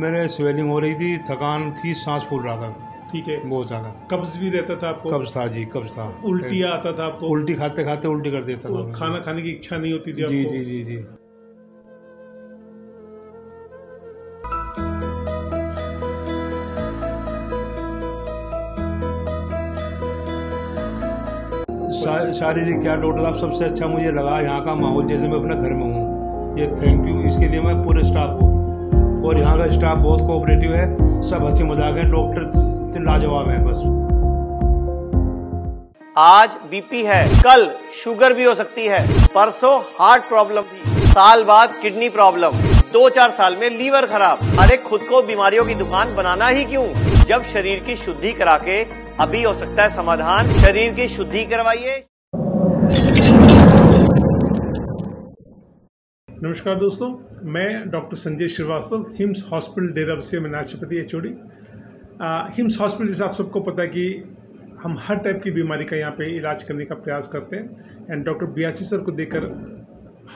मेरे स्वेलिंग हो रही थी, थकान थी, सांस फूल रहा था। ठीक है। बहुत ज्यादा कब्ज भी रहता था आपको? कब्ज था जी, कब्ज था। उल्टी आता था आपको? उल्टी खाते खाते उल्टी कर देता था। खाना खाने की इच्छा नहीं होती थी जी आपको? जी जी जी। शारीरिक क्या डॉक्टर साहब, सबसे अच्छा मुझे लगा यहाँ का माहौल, जैसे मैं अपने घर में हूँ। ये थैंक यू इसके लिए मैं पूरे स्टाफ को, और यहाँ का स्टाफ बहुत कोऑपरेटिव है, सब हंसी मजाक है, डॉक्टर लाजवाब है। बस आज बीपी है, कल शुगर भी हो सकती है, परसों हार्ट प्रॉब्लम थी, साल बाद किडनी प्रॉब्लम, 2-4 साल में लीवर खराब। अरे खुद को बीमारियों की दुकान बनाना ही क्यों, जब शरीर की शुद्धि करा के अभी हो सकता है समाधान। शरीर की शुद्धि करवाइए। नमस्कार दोस्तों, मैं डॉक्टर संजय श्रीवास्तव, हिम्स हॉस्पिटल डेरा बस्सी में नाशपति HOD। हिम्स हॉस्पिटल जैसे आप सबको पता है कि हम हर टाइप की बीमारी का यहाँ पे इलाज करने का प्रयास करते हैं। एंड डॉक्टर बियासी सर को देखकर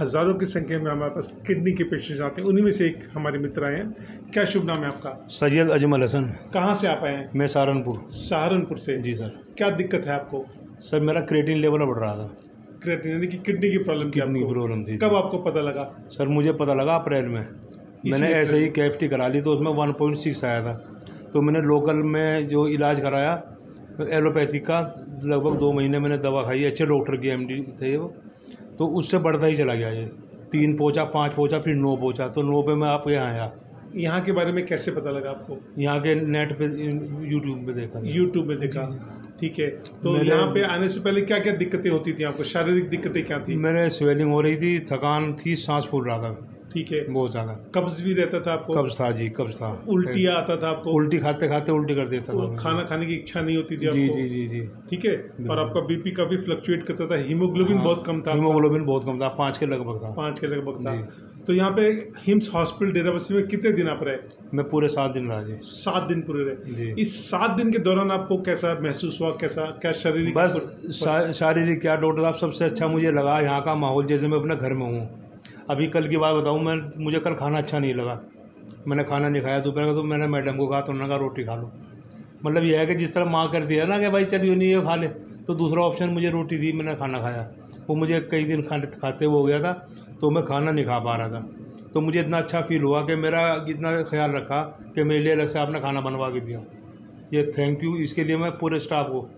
हज़ारों की संख्या में हमारे पास किडनी के पेशेंट्स आते हैं। उन्हीं में से एक हमारे मित्र आए हैं। क्या शुभ नाम है आपका? सैयद अजमल हसन। कहाँ से आप आए हैं? मैं सहारनपुर। सहारनपुर से? जी सर। क्या दिक्कत है आपको? सर मेरा क्रिएटिन लेवल बढ़ रहा था। क्रिएटिन यानी कि किडनी की प्रॉब्लम? किडनी प्रॉब्लम थी। कब आपको पता लगा? सर मुझे पता लगा अप्रैल में। मैंने ऐसे ही KFT करा ली तो उसमें 1.6 आया था। तो मैंने लोकल में जो इलाज कराया एलोपैथी का, लगभग 2 महीने मैंने दवा खाई, अच्छे डॉक्टर की MD थे वो, तो उससे बढ़ता ही चला गया। ये 3 पहुँचा, 5 पहुँचा, फिर 9 पहुँचा, तो 9 पे मैं आपके यहाँ आया। यहाँ के बारे में कैसे पता लगा आपको? यहाँ के नेट पे, यूट्यूब पे देखा। यूट्यूब में देखा, ठीक है। तो यहाँ पे आने से पहले क्या क्या दिक्कतें होती थी आपको? शारीरिक दिक्कतें क्या थी? मेरे स्वेलिंग हो रही थी, थकान थी, सांस फूल रहा था। ठीक है। बहुत ज्यादा कब्ज भी रहता था आपको? कब्ज था जी, कब्ज था। उल्टी आता था आपको? उल्टी खाते खाते उल्टी कर देता था। खाना खाने की इच्छा नहीं होती थी आपको? जी जी जी जी। ठीक है। और आपका BP काफी फ्लक्चुएट करता था, हीमोग्लोबिन बहुत कम था? हीमोग्लोबिन बहुत कम था, 5 के लगभग था। 5 के लगभग था। तो यहाँ पे हिम्स हॉस्पिटल डेरा बस्सी में कितने दिन आप रहे? मैं पूरे 7 दिन रहा जी। 7 दिन पूरे रहे जी। इस 7 दिन के दौरान आपको कैसा महसूस हुआ? क्या शारीरिक? बस शारीरिक क्या डॉक्टर साहब, सबसे अच्छा मुझे लगा यहाँ का माहौल, जैसे मैं अपने घर में हूँ। अभी कल की बात बताऊँ, मुझे कल खाना अच्छा नहीं लगा, मैंने खाना नहीं खाया दोपहर का। तो मैंने मैडम को कहा, तो उन्होंने कहा रोटी खा लो। मतलब यह है कि जिस तरह माँ कर दिया ना कि भाई चलिए नहीं ये खा ले, तो दूसरा ऑप्शन मुझे रोटी दी, मैंने खाना खाया। वो मुझे कई दिन खाते हुए हो गया था, तो मैं खाना नहीं खा पा रहा था। तो मुझे इतना अच्छा फील हुआ कि मेरा इतना ख्याल रखा कि मेरे लिए अलग से आपने खाना बनवा के दिया। ये थैंक यू इसके लिए मैं पूरे स्टाफ को,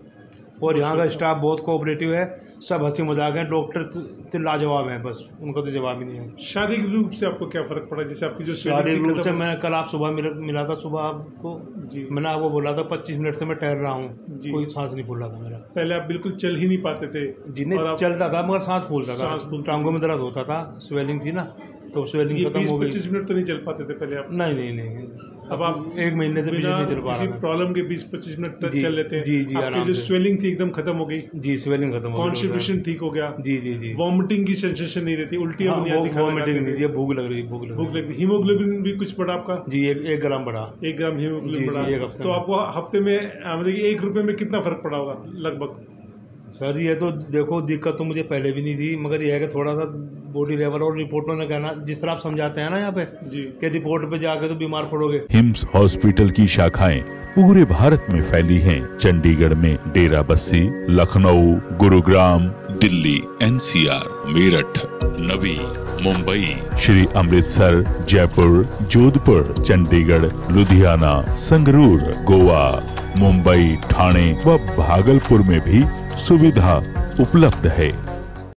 और यहाँ का स्टाफ बहुत कोऑपरेटिव है, सब हंसी मजाक है, डॉक्टर तो लाजवाब है, बस उनका तो जवाब ही नहीं है। शारीरिक रूप से आपको क्या फर्क पड़ा? जैसे आपकी जो शारीरिक रूप से, मैं कल आप सुबह मिला था, सुबह आपको जी मैंने आपको बोला था 25 मिनट से मैं टहल रहा हूँ, कोई सांस नहीं फूल रहा था मेरा। पहले आप बिल्कुल चल ही नहीं पाते थे? जी नहीं, चलता था मगर सांस फूलता था, टांगों में दर्द होता था, स्वेलिंग थी ना, तो स्वेलिंग खत्म हो गई। 20-25 मिनट तो नहीं चल पाते थे पहले आप? नहीं। अब आप 1 महीने से नहीं चल पा रहा था। प्रॉब्लम के 20-25 मिनट तक चल लेते हैं? जी जी। आपकी जो स्वेलिंग थी एकदम खत्म हो गई? जी, स्वेलिंग खत्म हो गई, कॉन्स्टिपेशन ठीक हो गया? जी जी जी। वॉमिटिंग की सेंसेशन नहीं रहती, उल्टियां नहीं आती? वॉमिटिंग नहीं, ये भूख लग रही। हीमोग्लोबिन भी कुछ बढ़ा आपका? जी, 1 ग्राम बढ़ा। 1 ग्राम हीमोग्लोबिन बढ़ा। तो आपको हफ्ते में मतलब 1 रुपए में कितना फर्क पड़ा होगा लगभग? सर ये तो देखो, दिक्कत तो मुझे पहले भी नहीं थी, मगर यह है कि थोड़ा सा बॉडी लेवल और रिपोर्टों ने कहना, जिस तरह आप समझाते हैं ना यहाँ पे जी, कि रिपोर्ट पे जाके तो बीमार पड़ोगे। हिम्स हॉस्पिटल की शाखाएं पूरे भारत में फैली हैं। चंडीगढ़ में डेरा बस्सी, लखनऊ, गुरुग्राम, दिल्ली, NCR, मेरठ, नवी, मुंबई, श्री अमृतसर, जयपुर, जोधपुर, चंडीगढ़, लुधियाना, संगरूर, गोवा, मुंबई, ठाणे व भागलपुर में भी सुविधा उपलब्ध है।